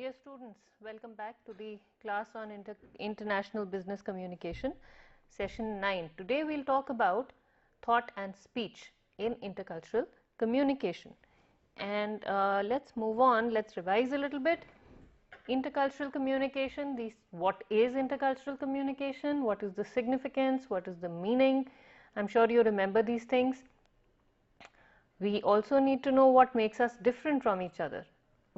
Dear students, welcome back to the class on International Business Communication, session 9. Today we'll talk about thought and speech in intercultural communication. And let's move on, let's revise a little bit. Intercultural communication, what is intercultural communication, what is the significance, what is the meaning. I'm sure you remember these things. We also need to know what makes us different from each other.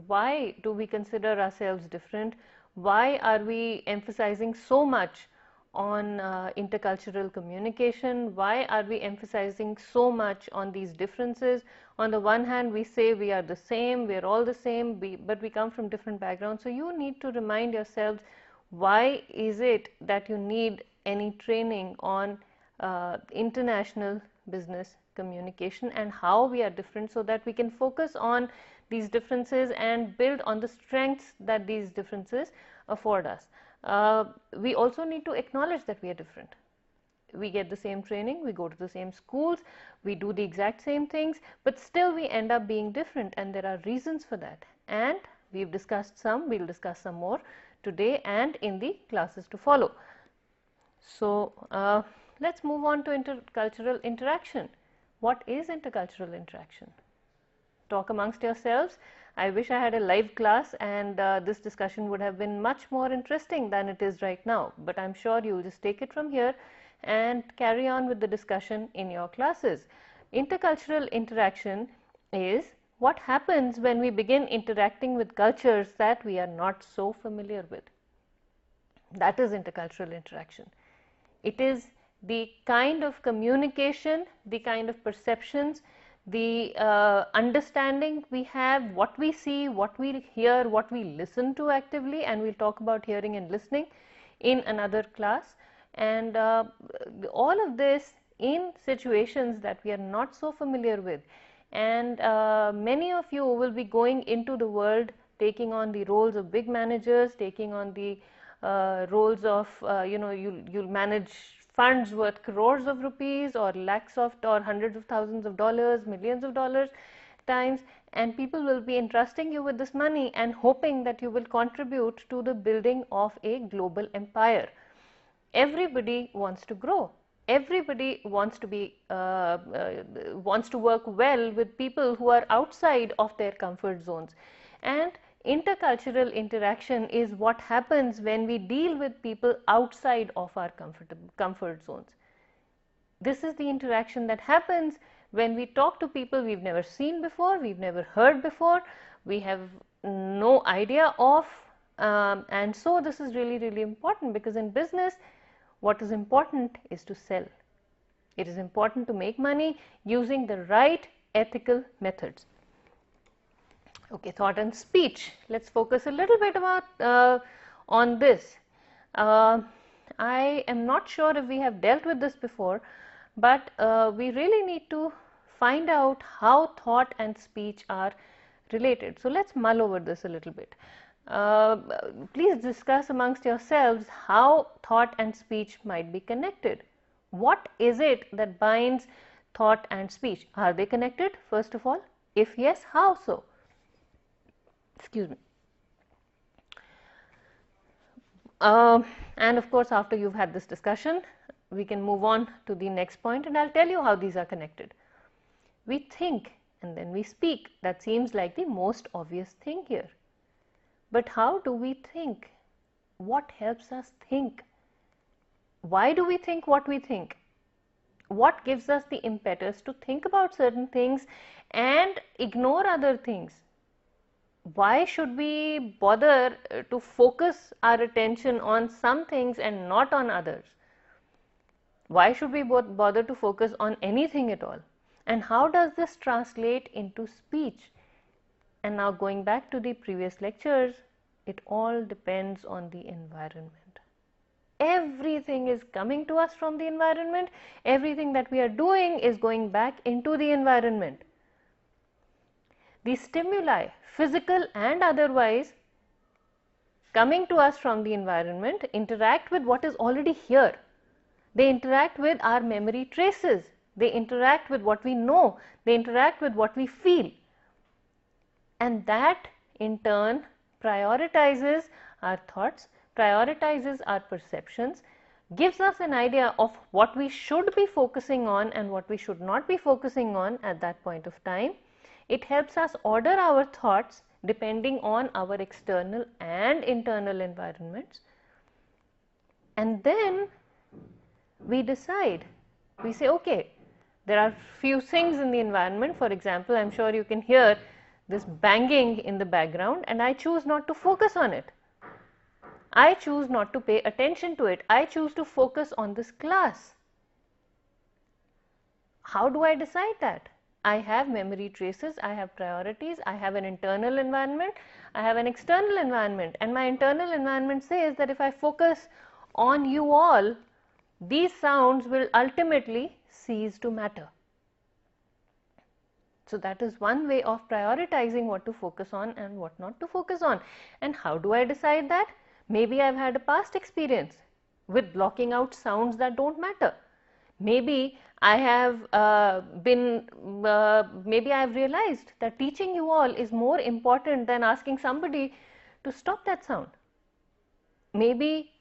Why do we consider ourselves different? Why are we emphasizing so much on intercultural communication? Why are we emphasizing so much on these differences? On the one hand, we say we are the same, we are all the same, but we come from different backgrounds. So you need to remind yourselves, why is it that you need any training on international business communication and how we are different, so that we can focus on these differences and build on the strengths that these differences afford us. We also need to acknowledge that we are different. We get the same training, we go to the same schools, we do the exact same things, but still we end up being different, and there are reasons for that. And we've discussed some, we'll discuss some more today and in the classes to follow. So let's move on to intercultural interaction. What is intercultural interaction? Talk amongst yourselves. I wish I had a live class, and this discussion would have been much more interesting than it is right now, but I'm sure you'll just take it from here and carry on with the discussion in your classes. Intercultural interaction is what happens when we begin interacting with cultures that we are not so familiar with. That is intercultural interaction. It is the kind of communication, the kind of perceptions, the understanding we have, what we see, what we hear, what we listen to actively, and we'll talk about hearing and listening in another class. And all of this in situations that we are not so familiar with. And many of you will be going into the world, taking on the roles of big managers, taking on the roles of, you'll manage funds worth crores of rupees or lakhs of or hundreds of thousands of dollars, millions of dollars times, and people will be entrusting you with this money and hoping that you will contribute to the building of a global empire. Everybody wants to grow. Everybody wants to be wants to work well with people who are outside of their comfort zones. And intercultural interaction is what happens when we deal with people outside of our comfort zones. This is the interaction that happens when we talk to people we've never seen before, we've never heard before, we have no idea of, and so this is really, really important, because in business, what is important is to sell. It is important to make money using the right ethical methods. Okay, thought and speech. Let's focus a little bit about on this. I am not sure if we have dealt with this before, but we really need to find out how thought and speech are related. So let's mull over this a little bit. Please discuss amongst yourselves how thought and speech might be connected. What is it that binds thought and speech? Are they connected, first of all? If yes, how so? Excuse me. And of course, after you've had this discussion, we can move on to the next point, and I'll tell you how these are connected. We think and then we speak. That seems like the most obvious thing here. But how do we think? What helps us think? Why do we think what we think? What gives us the impetus to think about certain things and ignore other things? Why should we bother to focus our attention on some things and not on others? Why should we bother to focus on anything at all? And how does this translate into speech? And now, going back to the previous lectures, it all depends on the environment. Everything is coming to us from the environment. Everything that we are doing is going back into the environment. The stimuli, physical and otherwise, coming to us from the environment interact with what is already here. They interact with our memory traces. They interact with what we know. They interact with what we feel. And that in turn prioritizes our thoughts, prioritizes our perceptions, gives us an idea of what we should be focusing on and what we should not be focusing on at that point of time. It helps us order our thoughts depending on our external and internal environments. And then we decide, we say, okay, there are few things in the environment. For example, I'm sure you can hear this banging in the background, and I choose not to focus on it. I choose not to pay attention to it. I choose to focus on this class. How do I decide that? I have memory traces, I have priorities, I have an internal environment, I have an external environment, and my internal environment says that if I focus on you all, these sounds will ultimately cease to matter. So that is one way of prioritizing what to focus on and what not to focus on. And how do I decide that? Maybe I've had a past experience with blocking out sounds that don't matter. Maybe I have maybe I've realized that teaching you all is more important than asking somebody to stop that sound. Maybe,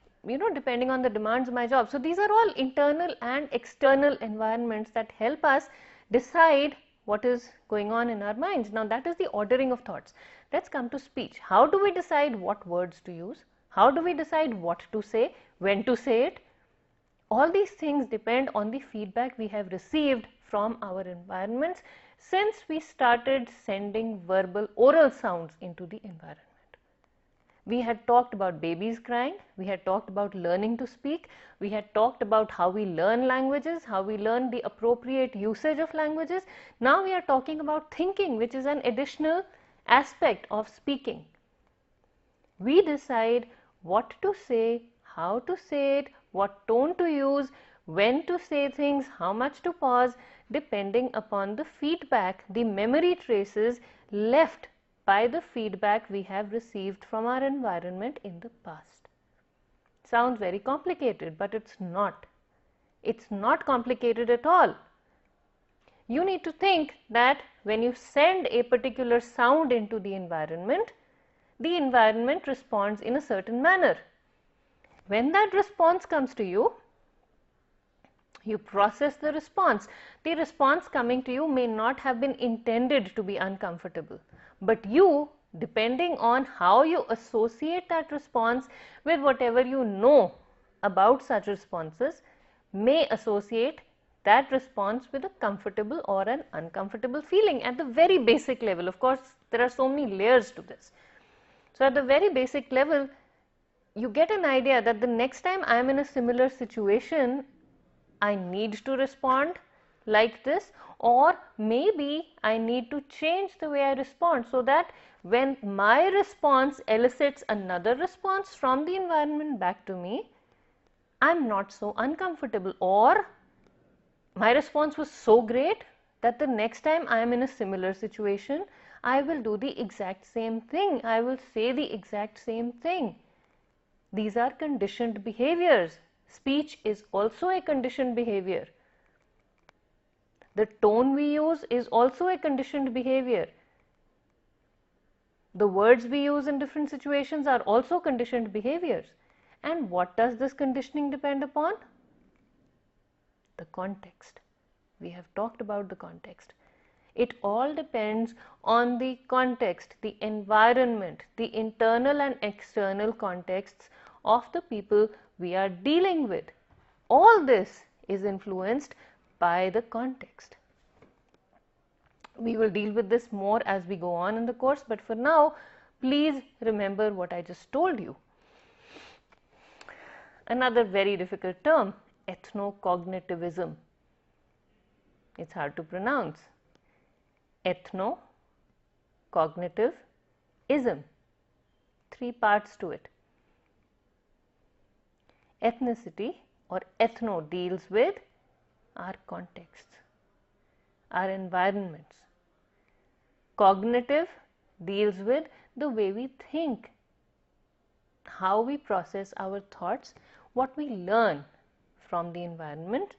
depending on the demands of my job. So these are all internal and external environments that help us decide what is going on in our minds. Now that is the ordering of thoughts. Let's come to speech. How do we decide what words to use? How do we decide what to say, when to say it? All these things depend on the feedback we have received from our environments since we started sending verbal oral sounds into the environment. We had talked about babies crying, we had talked about learning to speak, we had talked about how we learn languages, how we learn the appropriate usage of languages. Now we are talking about thinking, which is an additional aspect of speaking. We decide what to say, how to say it, what tone to use, when to say things, how much to pause, depending upon the feedback, the memory traces left by the feedback we have received from our environment in the past. Sounds very complicated, but it's not. It's not complicated at all. You need to think that when you send a particular sound into the environment responds in a certain manner. When that response comes to you, you process the response. The response coming to you may not have been intended to be uncomfortable, but you, depending on how you associate that response with whatever you know about such responses, may associate that response with a comfortable or an uncomfortable feeling at the very basic level. Of course, there are so many layers to this. So at the very basic level, you get an idea that the next time I am in a similar situation, I need to respond like this, or maybe I need to change the way I respond so that when my response elicits another response from the environment back to me, I am not so uncomfortable, or my response was so great that the next time I am in a similar situation, I will do the exact same thing. I will say the exact same thing. These are conditioned behaviors. Speech is also a conditioned behavior. The tone we use is also a conditioned behavior. The words we use in different situations are also conditioned behaviors. And what does this conditioning depend upon? The context. We have talked about the context. It all depends on the context, the environment, the internal and external contexts of the people we are dealing with. All this is influenced by the context. We will deal with this more as we go on in the course, but for now, please remember what I just told you. Another very difficult term, ethnocognitivism. It's hard to pronounce. Ethno-cognitive-ism. 3 parts to it. Ethnicity or ethno deals with our contexts, our environments. Cognitive deals with the way we think, how we process our thoughts, what we learn from the environment.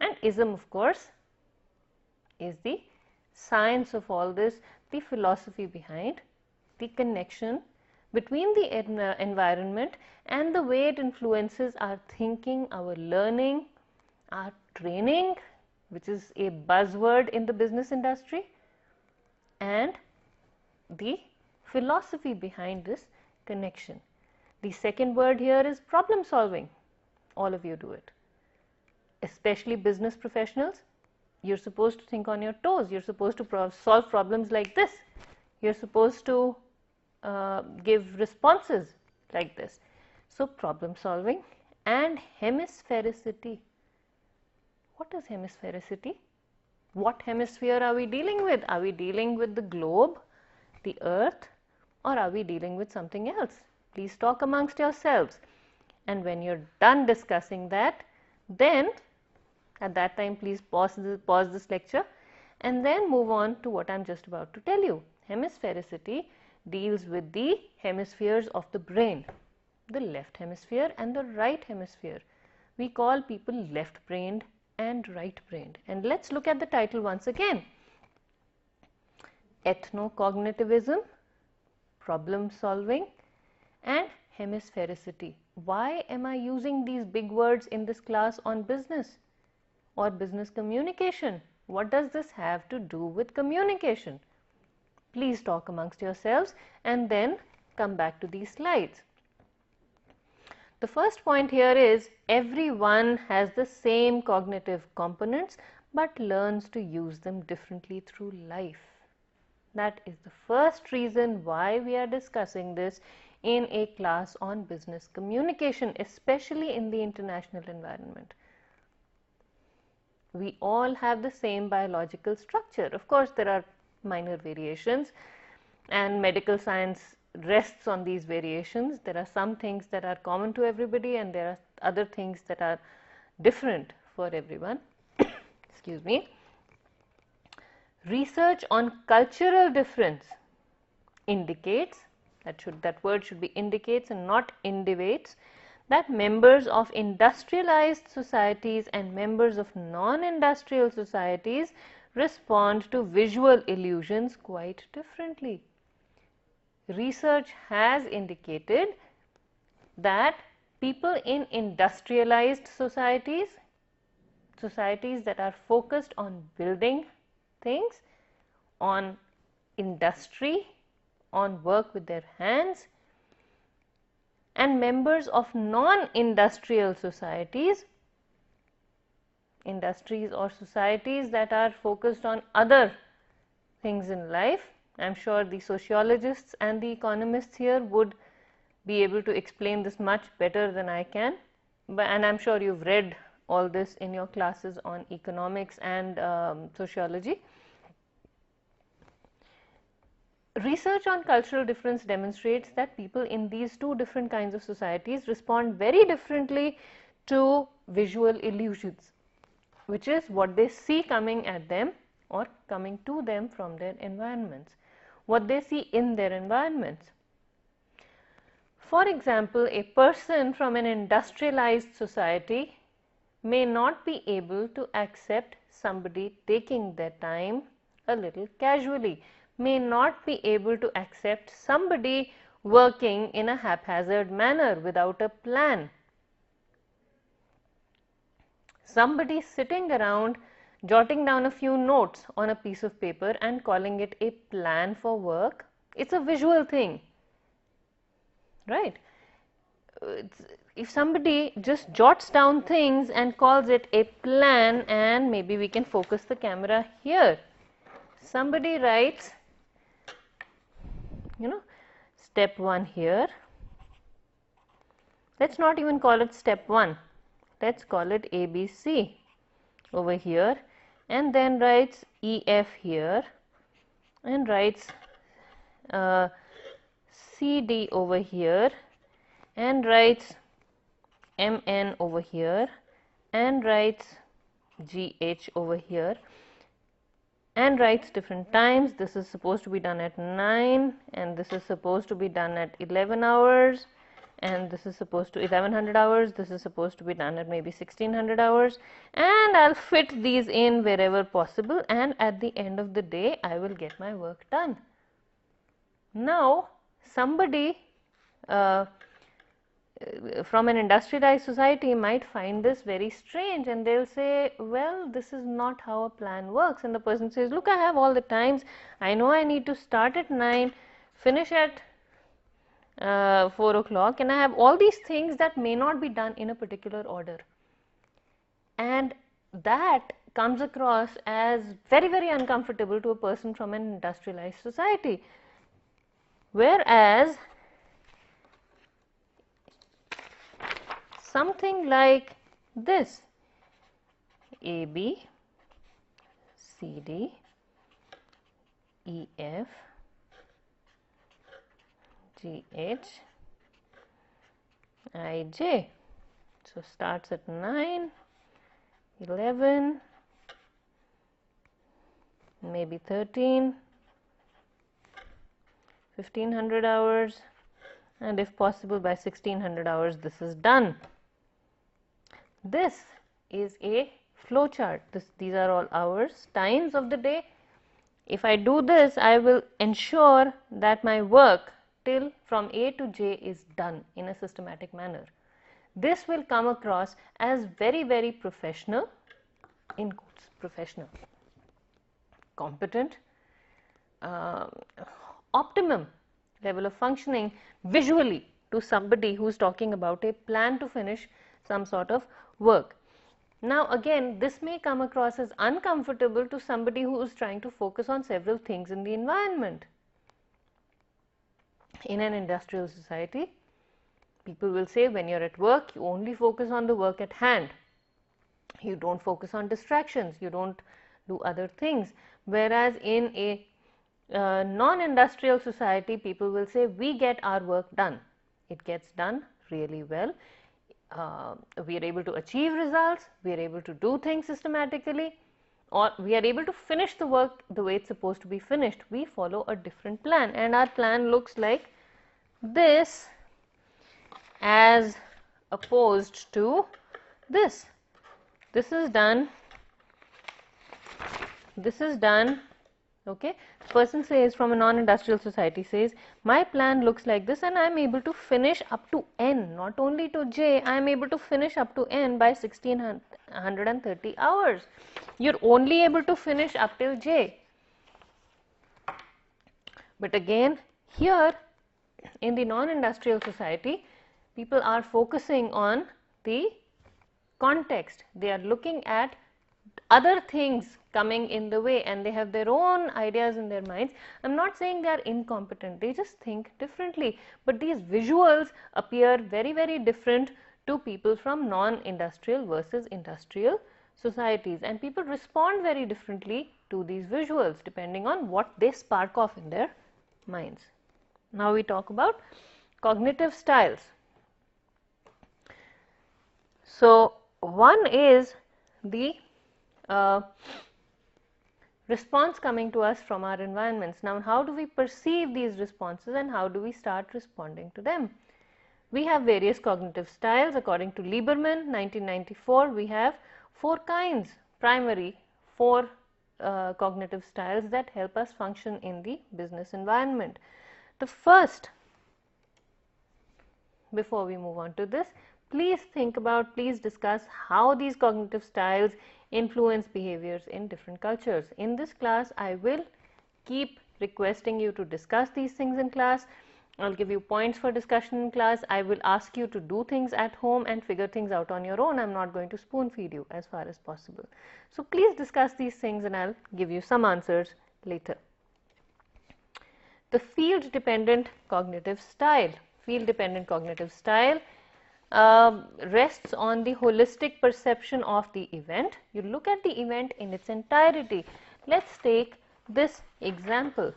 And ism, of course, is the science of all this, the philosophy behind the connection between the environment and the way it influences our thinking, our learning, our training, which is a buzzword in the business industry, and the philosophy behind this connection. The second word here is problem solving. All of you do it, especially business professionals. You're supposed to think on your toes. You're supposed to solve problems like this. You're supposed to give responses like this. So problem solving and hemisphericity. What is hemisphericity? What hemisphere are we dealing with? Are we dealing with the globe, the earth, or are we dealing with something else? Please talk amongst yourselves. And when you're done discussing that, then at that time please pause this lecture and then move on to what I'm just about to tell you. Hemisphericity deals with the hemispheres of the brain, the left hemisphere and the right hemisphere. We call people left-brained and right-brained. And let's look at the title once again. Ethnocognitivism, problem solving, and hemisphericity. Why am I using these big words in this class on business or business communication? What does this have to do with communication? Please talk amongst yourselves and then come back to these slides. The first point here is everyone has the same cognitive components but learns to use them differently through life. That is the first reason why we are discussing this in a class on business communication, especially in the international environment. We all have the same biological structure. Of course, there are minor variations, and medical science rests on these variations. There are some things that are common to everybody, and there are other things that are different for everyone. Excuse me. Research on cultural difference indicates, that word should be indicates and not indicates, that members of industrialized societies and members of non-industrial societies respond to visual illusions quite differently. Research has indicated that people in industrialized societies, societies that are focused on building things, on industry, on work with their hands, and members of non-industrial societies, industries or societies that are focused on other things in life. I'm sure the sociologists and the economists here would be able to explain this much better than I can, and I'm sure you've read all this in your classes on economics and sociology. Research on cultural difference demonstrates that people in these two different kinds of societies respond very differently to visual illusions, which is what they see coming at them or coming to them from their environments, what they see in their environments. For example, a person from an industrialized society may not be able to accept somebody taking their time a little casually, may not be able to accept somebody working in a haphazard manner without a plan. Somebody sitting around jotting down a few notes on a piece of paper and calling it a plan for work, it's a visual thing, right? If somebody just jots down things and calls it a plan, and maybe we can focus the camera here, somebody writes, step 1 here. Let's not even call it step 1. Let's call it ABC over here, and then writes EF here, and writes CD over here, and writes MN over here, and writes GH over here, and writes different times. This is supposed to be done at 9, and this is supposed to be done at 11 hours, and this is supposed to 1100 hours, this is supposed to be done at maybe 1600 hours, and I'll fit these in wherever possible, and at the end of the day I will get my work done. Now somebody from an industrialized society might find this very strange, and they'll say, well, this is not how a plan works. And the person says, look, I have all the times, I know I need to start at 9, finish at 4 o'clock, and I have all these things that may not be done in a particular order. And that comes across as very, very uncomfortable to a person from an industrialized society. Whereas something like this, A, B, C, D, E, F, G, H, I, J. So starts at 9, 11, maybe 13, 1500 hours, and if possible by 1600 hours this is done. This is a flow chart. These are all hours, times of the day. If I do this, I will ensure that my work till from A to J is done in a systematic manner. This will come across as very, very professional, in quotes, professional, competent, optimum level of functioning visually to somebody who is talking about a plan to finish some sort of work. Now again, this may come across as uncomfortable to somebody who is trying to focus on several things in the environment. In an industrial society, people will say when you're at work, you only focus on the work at hand. You don't focus on distractions, you don't do other things. Whereas in a non-industrial society, people will say we get our work done. It gets done really well. We are able to achieve results, we are able to do things systematically, or we are able to finish the work the way it's supposed to be finished. We follow a different plan, and our plan looks like this as opposed to this. This is done, okay. The person says from a non-industrial society says, my plan looks like this and I am able to finish up to N, not only to J, I am able to finish up to N by 1630 hours. You're only able to finish up till J. But again, here in the non-industrial society, people are focusing on the context. They are looking at other things coming in the way, and they have their own ideas in their minds. I'm not saying they are incompetent, they just think differently, but these visuals appear very, very different to people from non-industrial versus industrial societies, and people respond very differently to these visuals depending on what they spark off in their minds. Now we talk about cognitive styles. So one is the response coming to us from our environments. Now, how do we perceive these responses and how do we start responding to them? We have various cognitive styles. According to Lieberman, 1994, we have 4 kinds, primary 4 cognitive styles that help us function in the business environment. The first, before we move on to this, please discuss how these cognitive styles influence behaviors in different cultures. In this class, I will keep requesting you to discuss these things in class. I'll give you points for discussion in class. I will ask you to do things at home and figure things out on your own. I'm not going to spoon feed you as far as possible. So please discuss these things and I'll give you some answers later. The field dependent cognitive style. Field dependent cognitive style rests on the holistic perception of the event. You look at the event in its entirety. Let's take this example.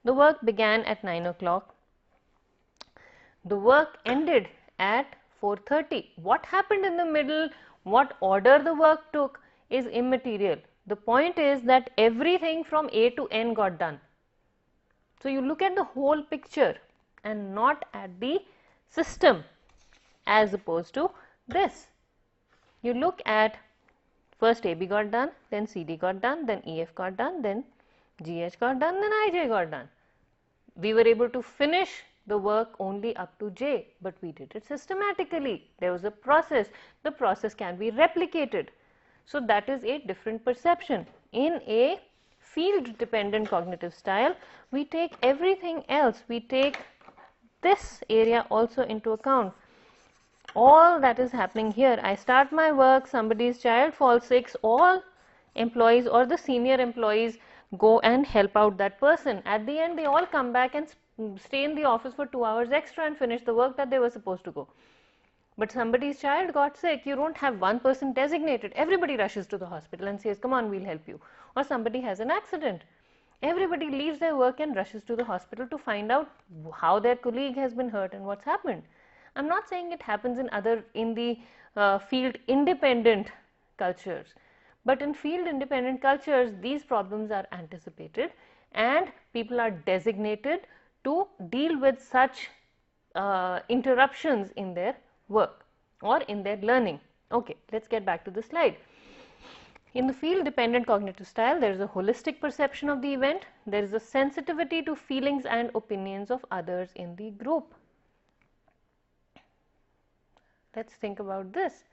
The work began at 9 o'clock. The work ended at 4:30. What happened in the middle, what order the work took is immaterial. The point is that everything from A to N got done. So you look at the whole picture and not at the system as opposed to this. You look at first AB got done, then CD got done, then EF got done, then GH got done, then IJ got done. We were able to finish the work only up to J, but we did it systematically. There was a process. The process can be replicated. So that is a different perception. In a field dependent cognitive style, we take everything else. We take this area also into account. All that is happening here. I start my work, somebody's child falls sick, all employees or the senior employees go and help out that person. At the end, they all come back and stay in the office for 2 hours extra and finish the work that they were supposed to go. But somebody's child got sick, you don't have one person designated. Everybody rushes to the hospital and says, come on, we'll help you. Or somebody has an accident. Everybody leaves their work and rushes to the hospital to find out how their colleague has been hurt and what's happened. I'm not saying it happens in the field independent cultures. But in field independent cultures, these problems are anticipated and people are designated to deal with such interruptions in their work or in their learning. Okay, let's get back to the slide. In the field dependent cognitive style, there is a holistic perception of the event. There is a sensitivity to feelings and opinions of others in the group. Let's think about this.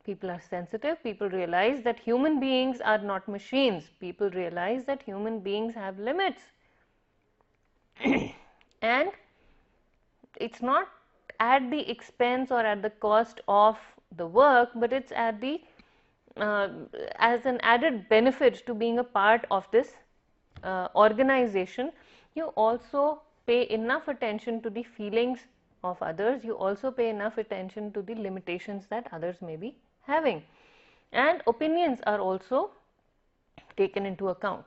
People are sensitive, people realize that human beings are not machines, people realize that human beings have limits. And it's not at the expense or at the cost of the work, but it's at the as an added benefit to being a part of this organization. You also pay enough attention to the feelings of others, you also pay enough attention to the limitations that others may be having, and opinions are also taken into account.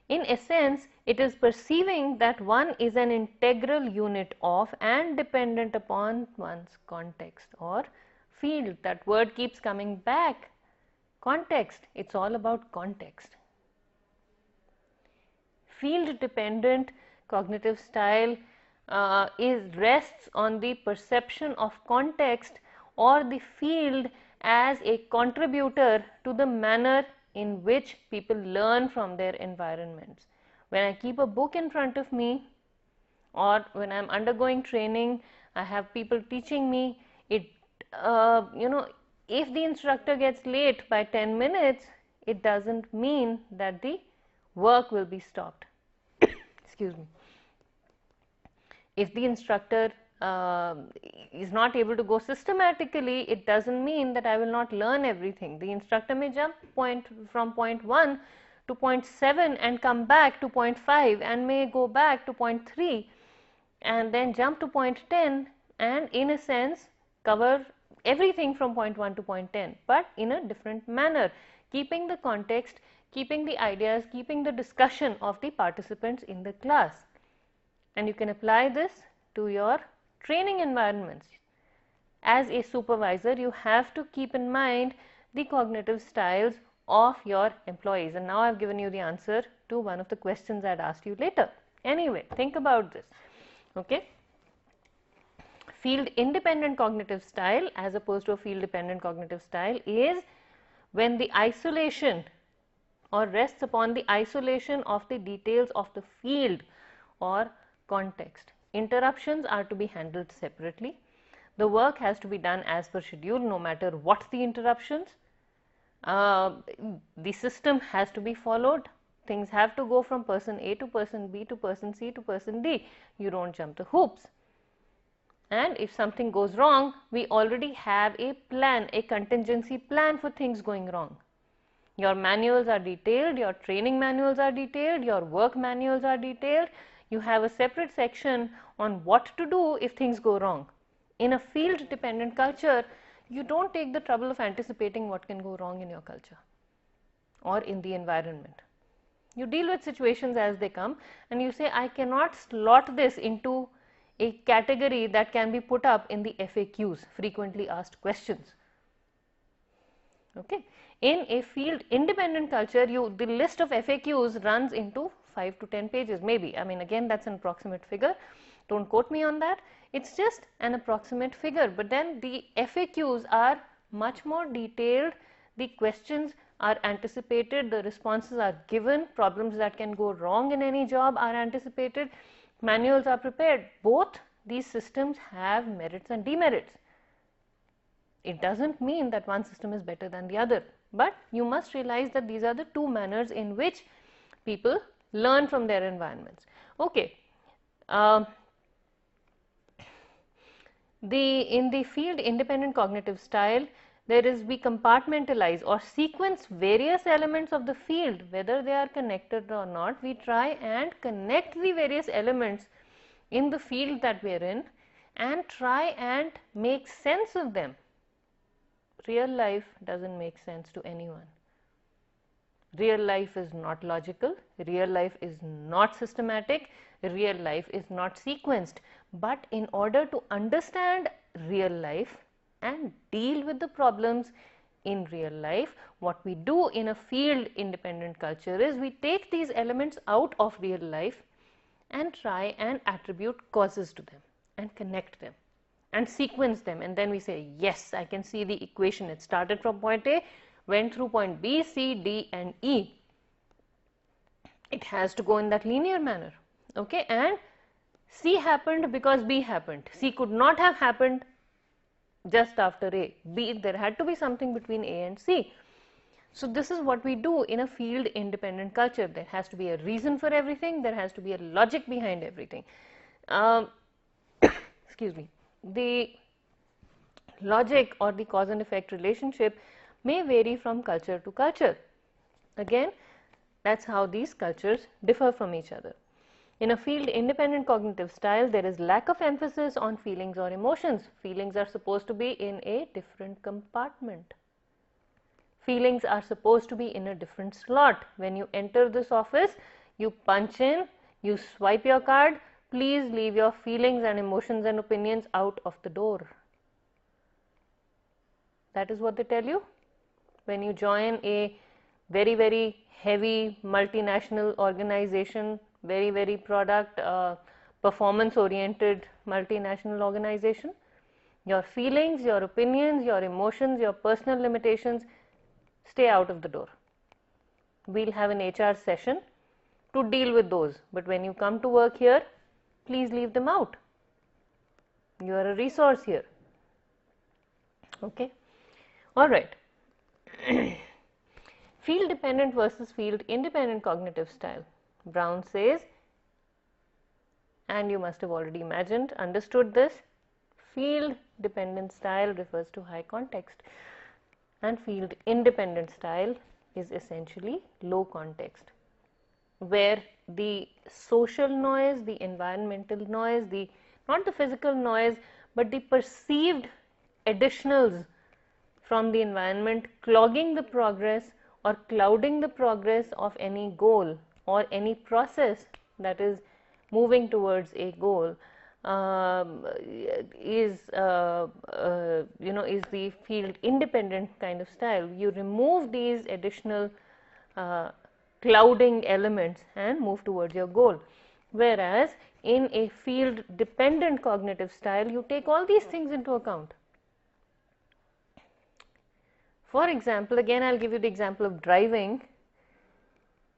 In essence, it is perceiving that one is an integral unit of and dependent upon one's context or field. That word keeps coming back. Context, it's all about context. Field dependent cognitive style rests on the perception of context or the field as a contributor to the manner in which people learn from their environments. When I keep a book in front of me or when I am undergoing training, I have people teaching me, if the instructor gets late by 10 minutes, it doesn't mean that the work will be stopped. Excuse me. If the instructor is not able to go systematically, it doesn't mean that I will not learn everything. The instructor may jump from point 1 to point 7 and come back to point 5 and may go back to point 3 and then jump to point 10 and in a sense cover everything from point 1 to point 10, but in a different manner, keeping the context, keeping the ideas, keeping the discussion of the participants in the class. And you can apply this to your training environments. As a supervisor, you have to keep in mind the cognitive styles of your employees. And now I have given you the answer to one of the questions I had asked you later. Anyway, think about this. Okay. Field independent cognitive style as opposed to a field dependent cognitive style is when the isolation or rests upon the isolation of the details of the field or context. Interruptions are to be handled separately. The work has to be done as per schedule no matter what the interruptions. The system has to be followed. Things have to go from person A to person B to person C to person D. You don't jump the hoops. And if something goes wrong, we already have a plan, a contingency plan for things going wrong. Your manuals are detailed, your training manuals are detailed, your work manuals are detailed. You have a separate section on what to do if things go wrong. In a field dependent culture, you don't take the trouble of anticipating what can go wrong in your culture or in the environment. You deal with situations as they come and you say, I cannot slot this into a category that can be put up in the FAQs, frequently asked questions. Okay. In a field independent culture, the list of FAQs runs into 5 to 10 pages maybe. I mean, again, that's an approximate figure. Don't quote me on that. It's just an approximate figure, but then the FAQs are much more detailed. The questions are anticipated, the responses are given, problems that can go wrong in any job are anticipated, manuals are prepared. Both these systems have merits and demerits. It doesn't mean that one system is better than the other, but you must realize that these are the two manners in which people learn from their environments. Okay. In the field independent cognitive style, there is we compartmentalize or sequence various elements of the field, whether they are connected or not. We try and connect the various elements in the field that we are in and try and make sense of them. Real life doesn't make sense to anyone. Real life is not logical, real life is not systematic, real life is not sequenced. But in order to understand real life and deal with the problems in real life, what we do in a field independent culture is we take these elements out of real life and try and attribute causes to them and connect them and sequence them, and then we say, yes, I can see the equation. It started from point A, went through point B, C, D and E. It has to go in that linear manner, okay, and C happened because B happened. C could not have happened just after A. B, there had to be something between A and C. So this is what we do in a field independent culture. There has to be a reason for everything, there has to be a logic behind everything. Excuse me. The logic or the cause and effect relationship may vary from culture to culture. Again, that's how these cultures differ from each other. In a field independent cognitive style, there is lack of emphasis on feelings or emotions. Feelings are supposed to be in a different compartment. Feelings are supposed to be in a different slot. When you enter this office, you punch in, you swipe your card, please leave your feelings and emotions and opinions out of the door. That is what they tell you. When you join a very, very heavy multinational organization, very, very product, performance oriented multinational organization, your feelings, your opinions, your emotions, your personal limitations, stay out of the door. We'll have an HR session to deal with those, but when you come to work here, please leave them out. You are a resource here. Okay. All right. Field dependent versus field independent cognitive style. Brown says, and you must have already imagined, understood this, field dependent style refers to high context and field independent style is essentially low context, where the social noise, the environmental noise, not the physical noise, but the perceived additionals from the environment clogging the progress or clouding the progress of any goal or any process that is moving towards a goal is the field independent kind of style. You remove these additional clouding elements and move towards your goal. Whereas in a field dependent cognitive style, you take all these things into account. For example, again I'll give you the example of driving.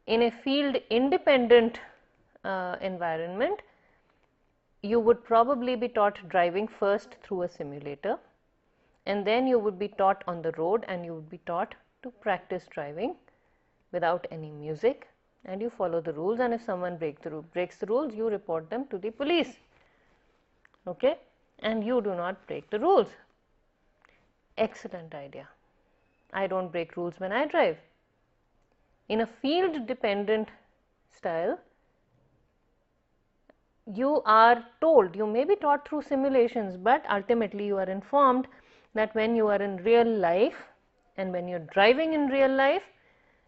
In a field independent environment, you would probably be taught driving first through a simulator, and then you would be taught on the road and you would be taught to practice driving without any music, and you follow the rules, and if someone breaks the rules, you report them to the police, okay, and you do not break the rules. Excellent idea. I don't break rules when I drive. In a field dependent style, you are told, you may be taught through simulations, but ultimately you are informed that when you are in real life and when you are driving in real life,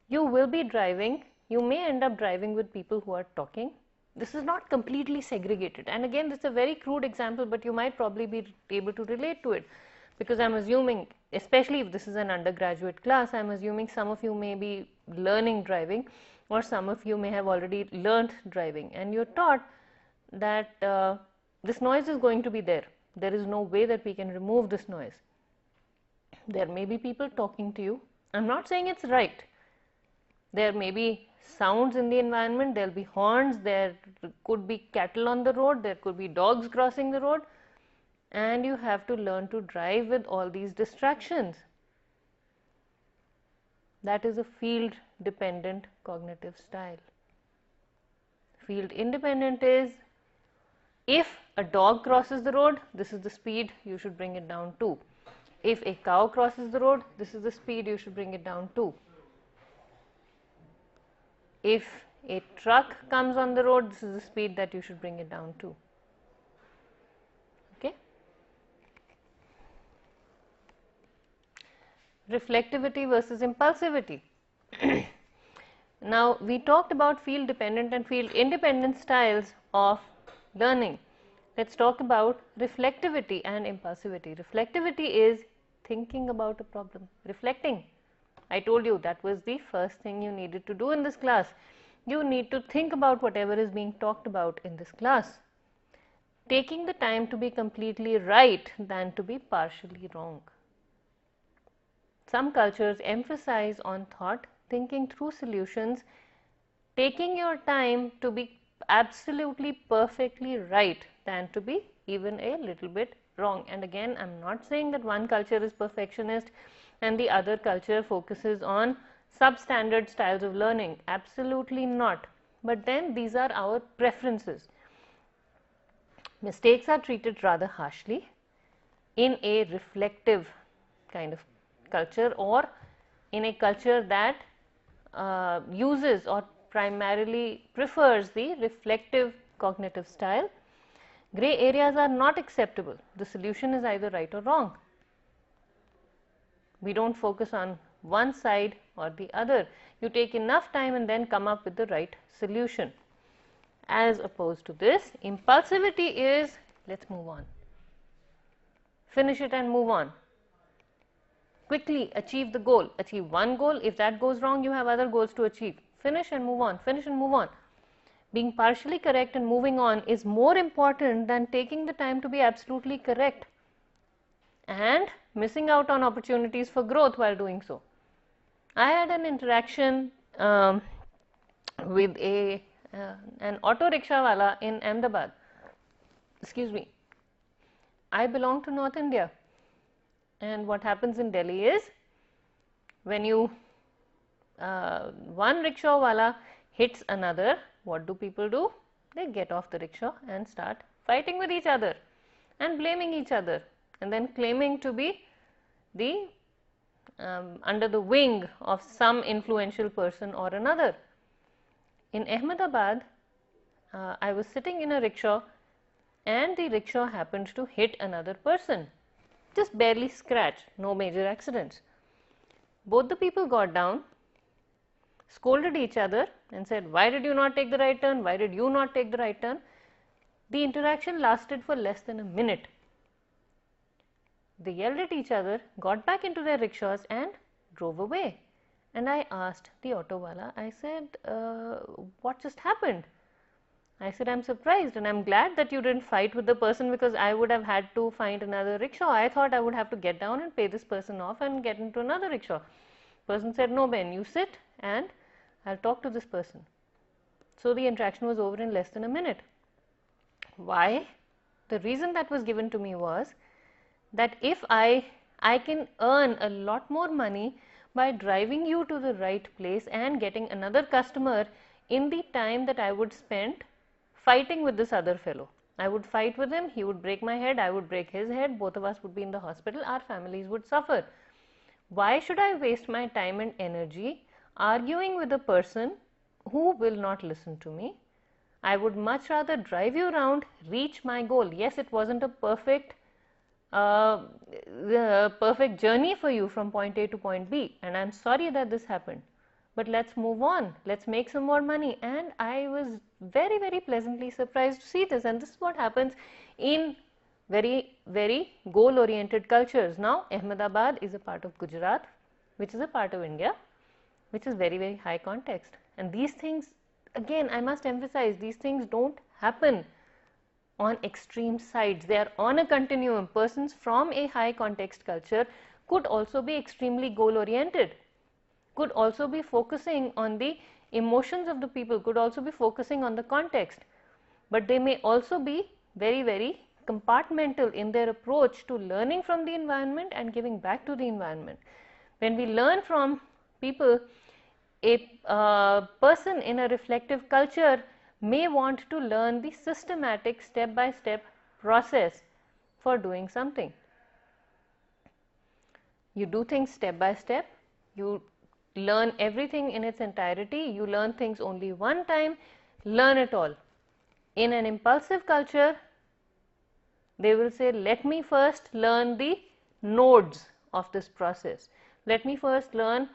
you will be driving, you may end up driving with people who are talking. This is not completely segregated, and again this is a very crude example, but you might probably be able to relate to it, because I am assuming, especially if this is an undergraduate class, I am assuming some of you may be learning driving, or some of you may have already learnt driving, and you are taught that this noise is going to be there. There is no way that we can remove this noise. There may be people talking to you, I'm not saying it's right. There may be sounds in the environment, there will be horns, there could be cattle on the road, there could be dogs crossing the road, and you have to learn to drive with all these distractions. That is a field dependent cognitive style. Field independent is, if a dog crosses the road, this is the speed you should bring it down to. If a cow crosses the road, this is the speed you should bring it down to. If a truck comes on the road, this is the speed that you should bring it down to. Okay. Reflectivity versus impulsivity. Now, we talked about field dependent and field independent styles of learning. Let's talk about reflectivity and impulsivity. Reflectivity is thinking about a problem, reflecting. I told you that was the first thing you needed to do in this class. You need to think about whatever is being talked about in this class. Taking the time to be completely right than to be partially wrong. Some cultures emphasize on thought, thinking through solutions, taking your time to be absolutely perfectly right than to be even a little bit wrong. And again, I am not saying that one culture is perfectionist and the other culture focuses on substandard styles of learning. Absolutely not. But then these are our preferences. Mistakes are treated rather harshly in a reflective kind of culture, or in a culture that uses or primarily prefers the reflective cognitive style. Gray areas are not acceptable. The solution is either right or wrong. We don't focus on one side or the other. You take enough time and then come up with the right solution. As opposed to this, impulsivity is, let's move on. Finish it and move on. Quickly achieve the goal. Achieve one goal. If that goes wrong, you have other goals to achieve. Finish and move on. Finish and move on. Being partially correct and moving on is more important than taking the time to be absolutely correct and missing out on opportunities for growth while doing so. I had an interaction with an auto rickshaw wala in Ahmedabad. Excuse me. I belong to North India. And what happens in Delhi is, when one rickshaw wala hits another, what do people do? They get off the rickshaw and start fighting with each other and blaming each other, and then claiming to be the under the wing of some influential person or another. In Ahmedabad, I was sitting in a rickshaw and the rickshaw happened to hit another person. Just barely scratched, no major accidents. Both the people got down, scolded each other and said, why did you not take the right turn? Why did you not take the right turn? The interaction lasted for less than a minute. They yelled at each other, got back into their rickshaws and drove away. And I asked the auto wala, I said, what just happened? I said, I'm surprised and I'm glad that you didn't fight with the person, because I would have had to find another rickshaw. I thought I would have to get down and pay this person off and get into another rickshaw. Person said, no Ben, you sit and I'll talk to this person. So the interaction was over in less than a minute. Why? The reason that was given to me was that if I can earn a lot more money by driving you to the right place and getting another customer in the time that I would spend fighting with this other fellow. I would fight with him, he would break my head, I would break his head, both of us would be in the hospital, our families would suffer. Why should I waste my time and energy arguing with a person who will not listen to me? I would much rather drive you around, reach my goal. Yes, it wasn't a perfect journey for you from point A to point B, and I'm sorry that this happened. But let's move on, let's make some more money. And I was very, very pleasantly surprised to see this. And this is what happens in very, very goal-oriented cultures. Now, Ahmedabad is a part of Gujarat, which is a part of India, which is very, very high context. And these things, again, I must emphasize, these things don't happen on extreme sides. They are on a continuum. Persons from a high context culture could also be extremely goal-oriented. could also be focusing on the emotions of the people, could also be focusing on the context, but they may also be very, very compartmental in their approach to learning from the environment and giving back to the environment. When we learn from people, a person in a reflective culture may want to learn the systematic step-by-step process for doing something. You do things step by step, you learn everything in its entirety, you learn things only one time, learn it all. In an impulsive culture, they will say, let me first learn the nodes of this process. Let me first learn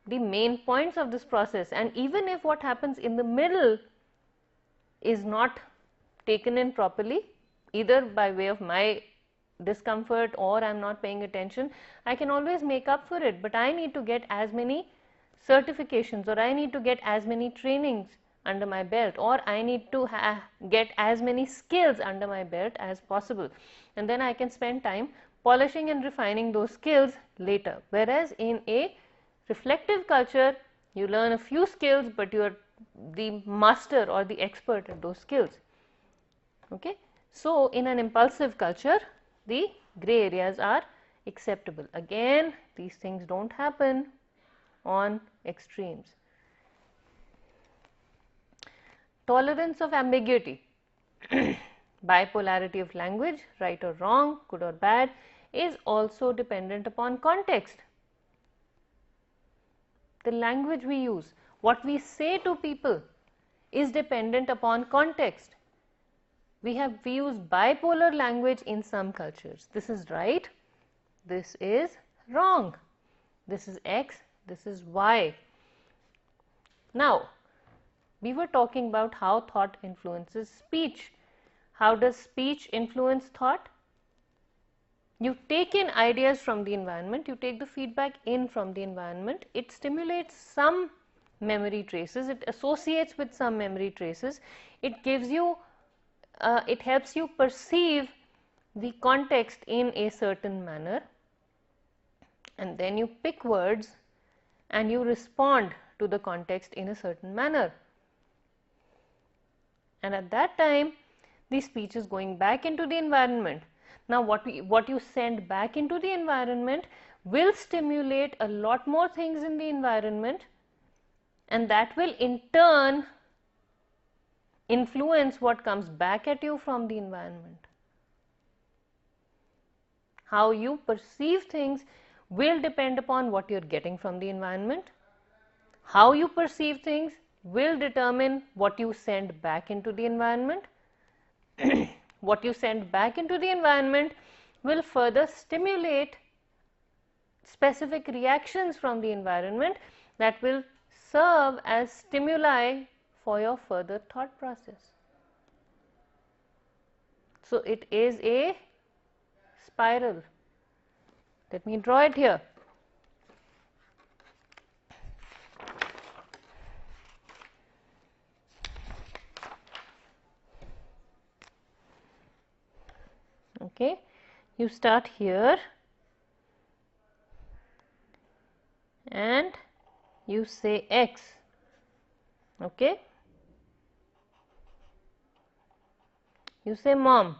the main points of this process, and even if what happens in the middle is not taken in properly, either by way of my discomfort or I am not paying attention, I can always make up for it, but I need to get as many certifications, or I need to get as many trainings under my belt, or I need to get as many skills under my belt as possible, and then I can spend time polishing and refining those skills later. Whereas in a reflective culture, you learn a few skills, but you are the master or the expert at those skills. Okay? So, in an impulsive culture, the gray areas are acceptable. Again, these things do not happen on extremes. Tolerance of ambiguity, bipolarity of language, right or wrong, good or bad, is also dependent upon context. The language we use, what we say to people, is dependent upon context. We use bipolar language in some cultures. This is right, this is wrong, this is X, this is Y. Now, we were talking about how thought influences speech. How does speech influence thought? You take in ideas from the environment, you take the feedback in from the environment, it stimulates some memory traces, it associates with some memory traces, it gives you, it helps you perceive the context in a certain manner, and then you pick words and you respond to the context in a certain manner. And at that time, the speech is going back into the environment. Now, what you send back into the environment will stimulate a lot more things in the environment, and that will in turn influence what comes back at you from the environment. How you perceive things will depend upon what you are getting from the environment. How you perceive things will determine what you send back into the environment. What you send back into the environment will further stimulate specific reactions from the environment that will serve as stimuli for your further thought process. So, it is a spiral. Let me draw it here. Okay, you start here and you say X. Okay, you say mom.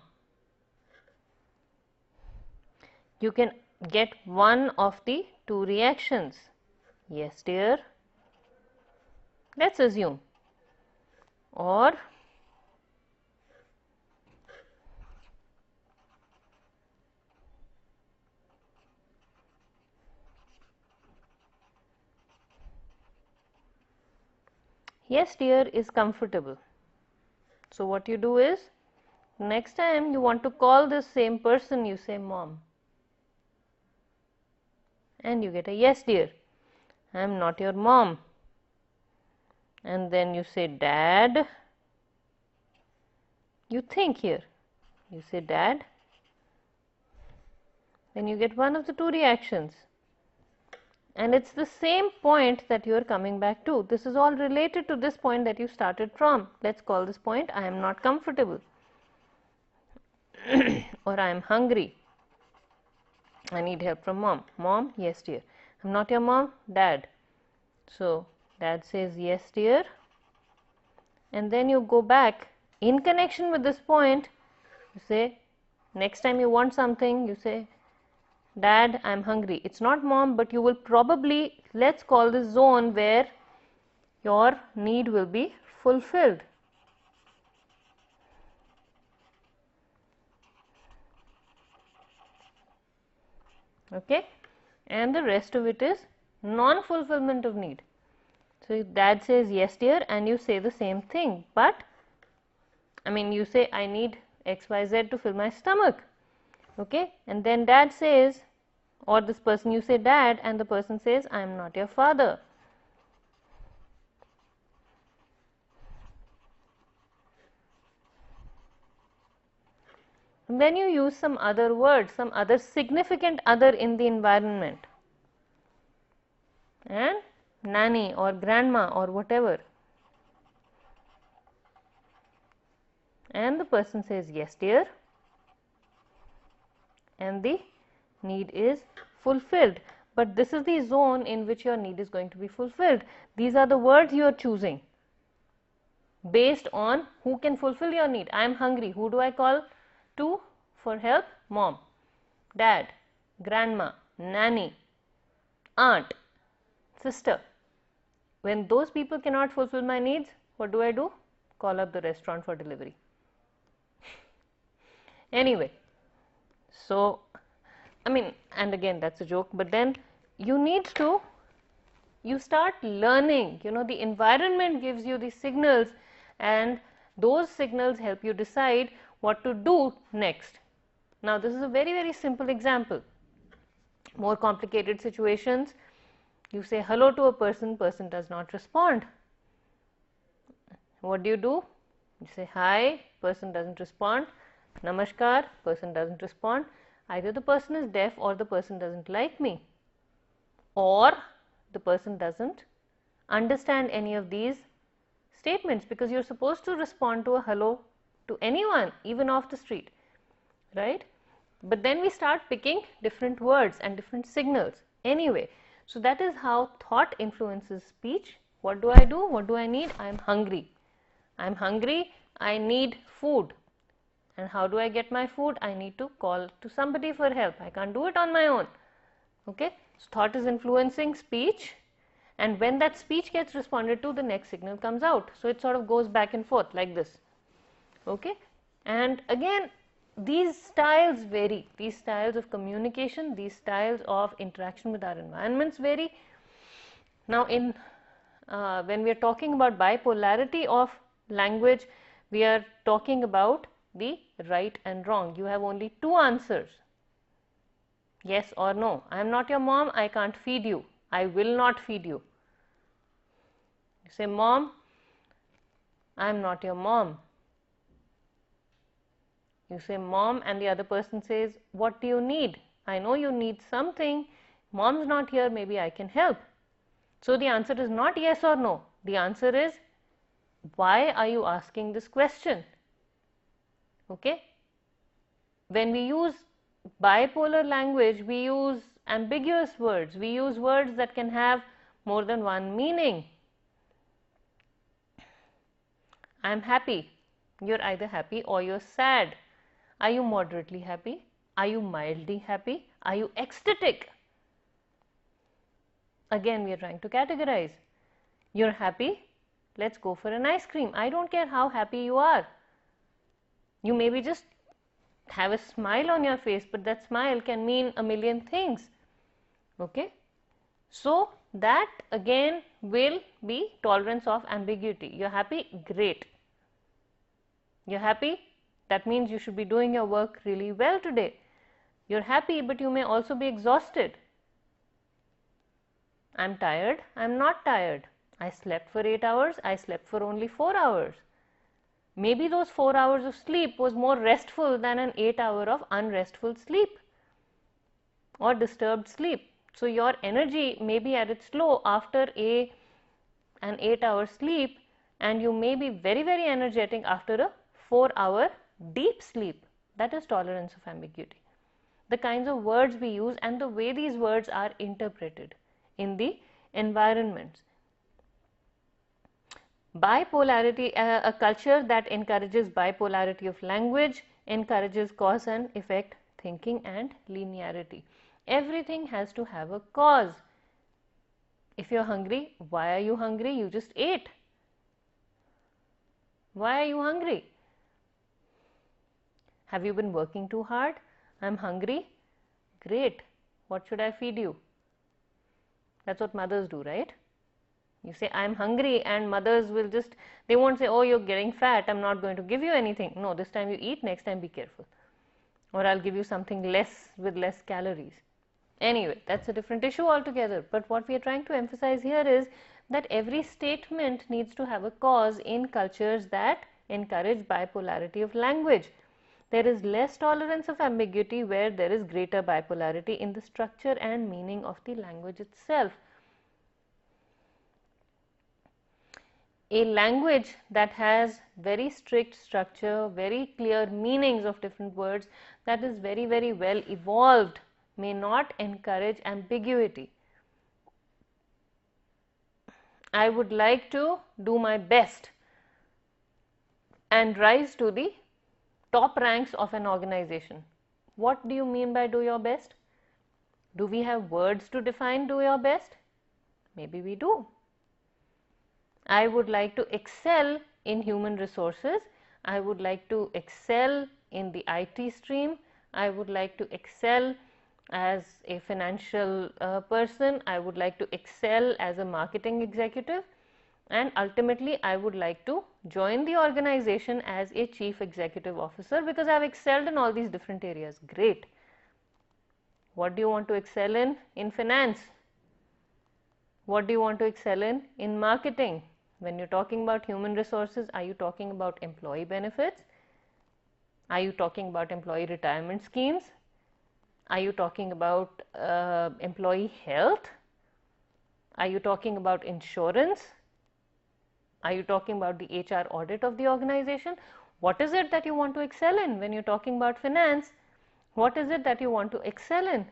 You can get one of the two reactions. Yes, dear. Let's assume. Or yes, dear is comfortable. So, what you do is, next time you want to call this same person, you say mom. And you get a yes, dear. I am not your mom. And then you say dad. You think here. You say dad. Then you get one of the two reactions. And it's the same point that you are coming back to. This is all related to this point that you started from. Let's call this point I am not comfortable. Or I am hungry. I need help from mom. Mom, yes dear. I'm not your mom, dad. So dad says, yes dear, and then you go back in connection with this point. You say, next time you want something, you say, dad, I'm hungry. It's not mom, but you will probably, let's call this zone where your need will be fulfilled. Okay, and the rest of it is non-fulfillment of need. So dad says, yes dear, and you say the same thing, but I mean, you say, I need XYZ to fill my stomach. Okay, and then dad says, or this person, you say dad, and the person says, I am not your father. And then you use some other word, some other significant other in the environment, and nanny or grandma or whatever, and the person says, yes dear, and the need is fulfilled. But this is the zone in which your need is going to be fulfilled. These are the words you are choosing based on who can fulfill your need. I am hungry. Who do I call to for help? Mom, dad, grandma, nanny, aunt, sister. When those people cannot fulfill my needs, what do? Call up the restaurant for delivery. Anyway, so I mean, and again, that's a joke, but then you start learning, the environment gives you the signals, and those signals help you decide what to do next. Now, this is a very, very simple example. More complicated situations, you say hello to a person, person does not respond. What do? You say hi, person doesn't respond. Namaskar, person doesn't respond. Either the person is deaf, or the person doesn't like me, or the person doesn't understand any of these statements, because you're supposed to respond to a hello to anyone, even off the street, right? But then we start picking different words and different signals. Anyway, so that is how thought influences speech. What do? What do I need? I'm hungry. I'm hungry. I need food. And how do I get my food? I need to call to somebody for help. I can't do it on my own. Okay, so thought is influencing speech, and when that speech gets responded to, the next signal comes out. So it sort of goes back and forth like this. Okay, and again, these styles vary. These styles of communication, these styles of interaction with our environments vary. Now, when we are talking about bipolarity of language, we are talking about the right and wrong. You have only two answers, yes or no. I am not your mom, I can't feed you, I will not feed you. You say, mom, I am not your mom. You say mom, and the other person says, what do you need? I know you need something, mom's not here, maybe I can help. So the answer is not yes or no. The answer is, why are you asking this question? Okay, when we use bipolar language, we use ambiguous words, we use words that can have more than one meaning. I am happy. You're either happy or you're sad. Are you moderately happy? Are you mildly happy? Are you ecstatic? Again, we are trying to categorize. You're happy? Let's go for an ice cream. I don't care how happy you are. You maybe just have a smile on your face, but that smile can mean a million things. Okay, so that again will be tolerance of ambiguity. You're happy? Great. You're happy? That means you should be doing your work really well today. You're happy, but you may also be exhausted. I'm tired. I'm not tired. I slept for 8 hours. I slept for only 4 hours. Maybe those 4 hours of sleep was more restful than an 8 hour of unrestful sleep or disturbed sleep. So your energy may be at its low after an 8 hour sleep, and you may be very, very energetic after a 4 hour deep sleep. That is tolerance of ambiguity. The kinds of words we use and the way these words are interpreted in the environments. Bipolarity, a culture that encourages bipolarity of language encourages cause and effect thinking and linearity. Everything has to have a cause. If you're hungry, why are you hungry? You just ate. Why are you hungry? Have you been working too hard? I'm hungry. Great. What should I feed you? That's what mothers do, right? You say, I'm hungry, and mothers will just, they won't say, oh, you're getting fat, I'm not going to give you anything. No, this time you eat, next time be careful. Or I'll give you something less with less calories. Anyway, that's a different issue altogether. But what we are trying to emphasize here is that every statement needs to have a cause in cultures that encourage bipolarity of language. There is less tolerance of ambiguity where there is greater bipolarity in the structure and meaning of the language itself. A language that has very strict structure, very clear meanings of different words, that is very, very well evolved, may not encourage ambiguity. I would like to do my best and rise to the top ranks of an organization. What do you mean by do your best? Do we have words to define do your best? Maybe we do. I would like to excel in human resources. I would like to excel in the IT stream. I would like to excel as a financial person. I would like to excel as a marketing executive. And ultimately, I would like to join the organization as a chief executive officer because I have excelled in all these different areas. Great. What do you want to excel in? In finance. What do you want to excel in? In marketing. When you're talking about human resources, are you talking about employee benefits? Are you talking about employee retirement schemes? Are you talking about employee health? Are you talking about insurance? Are you talking about the HR audit of the organization? What is it that you want to excel in when you're talking about finance? What is it that you want to excel in?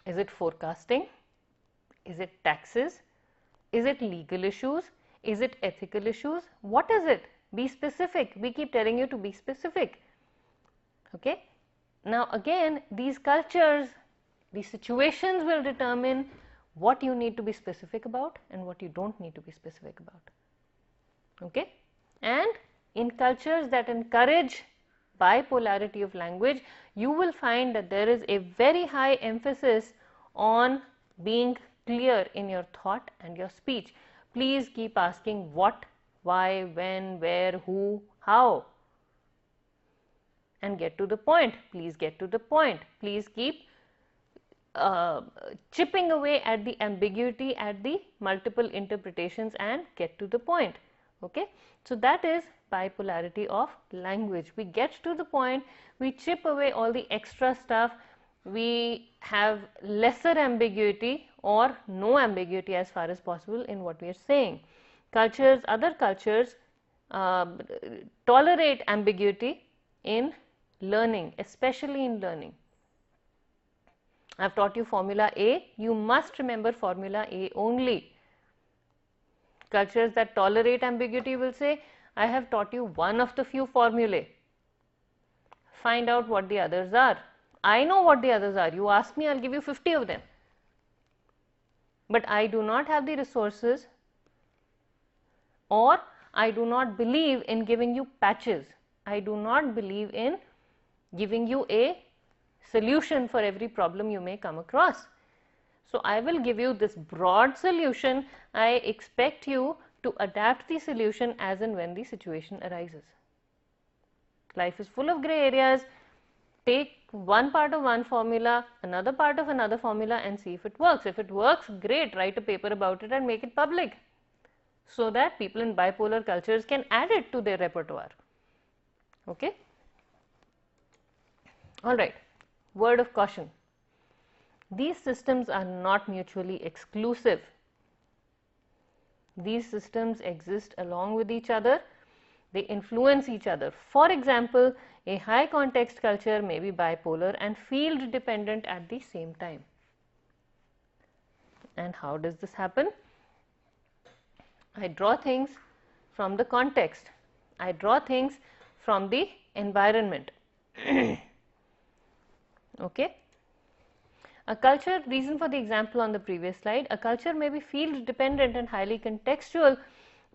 Is it forecasting? Is it taxes? Is it legal issues? Is it ethical issues? What is it? Be specific. We keep telling you to be specific. Okay. Now again, these cultures, these situations will determine what you need to be specific about and what you don't need to be specific about. Okay. And in cultures that encourage bipolarity of language, you will find that there is a very high emphasis on being clear in your thought and your speech. Please keep asking what, why, when, where, who, how, and get to the point. Please get to the point. Please keep chipping away at the ambiguity, at the multiple interpretations, and get to the point. Okay. So that is bipolarity of language. We get to the point, we chip away all the extra stuff, we have lesser ambiguity or no ambiguity as far as possible in what we are saying. Cultures, other cultures tolerate ambiguity in learning, especially in learning. I have taught you formula A, you must remember formula A only. Cultures that tolerate ambiguity will say, I have taught you one of the few formulae. Find out what the others are. I know what the others are. You ask me, I'll give you 50 of them. But I do not have the resources, or I do not believe in giving you patches. I do not believe in giving you a solution for every problem you may come across. So I will give you this broad solution. I expect you to adapt the solution as and when the situation arises. Life is full of gray areas. Take one part of one formula, another part of another formula, and see if it works. If it works, great, write a paper about it and make it public so that people in bipolar cultures can add it to their repertoire. Okay? All right, word of caution. These systems are not mutually exclusive. These systems exist along with each other. They influence each other. For example, a high context culture may be bipolar and field dependent at the same time. And how does this happen? I draw things from the context. I draw things from the environment. Okay. A culture, reason for the example on the previous slide, a culture may be field dependent and highly contextual,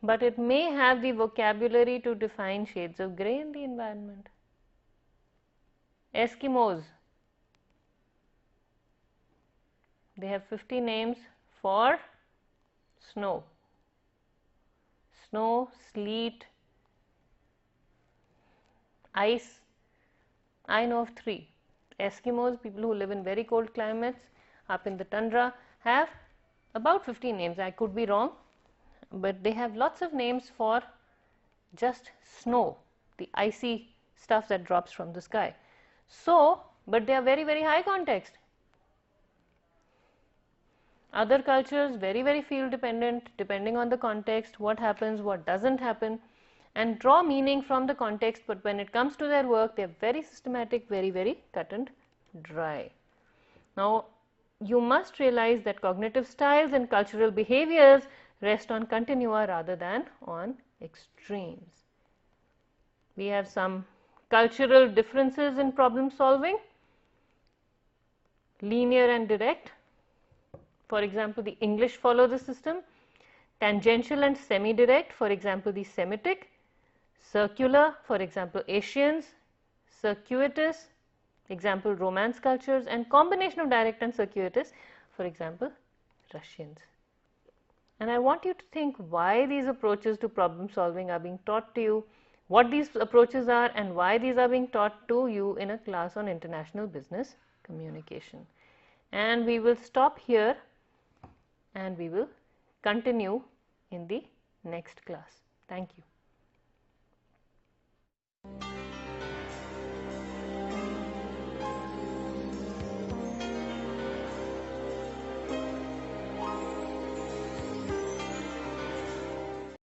but it may have the vocabulary to define shades of grey in the environment. Eskimos, they have 50 names for snow. Snow, sleet, ice. I know of 3. Eskimos, people who live in very cold climates up in the tundra, have about 15 names. I could be wrong, but they have lots of names for just snow, the icy stuff that drops from the sky. So, but they are very, very high context. Other cultures, very, very field dependent, depending on the context, what happens, what doesn't happen, and draw meaning from the context, but when it comes to their work, they are very systematic, very, very cut and dry. Now, you must realize that cognitive styles and cultural behaviors rest on continua rather than on extremes. We have some cultural differences in problem solving, linear and direct. For example, the English follow the system. Tangential and semi-direct, for example, the Semitic. Circular, for example, Asians. Circuitous, example, Romance cultures. And combination of direct and circuitous, for example, Russians. And I want you to think why these approaches to problem solving are being taught to you, what these approaches are, and why these are being taught to you in a class on international business communication. And we will stop here and we will continue in the next class. Thank you.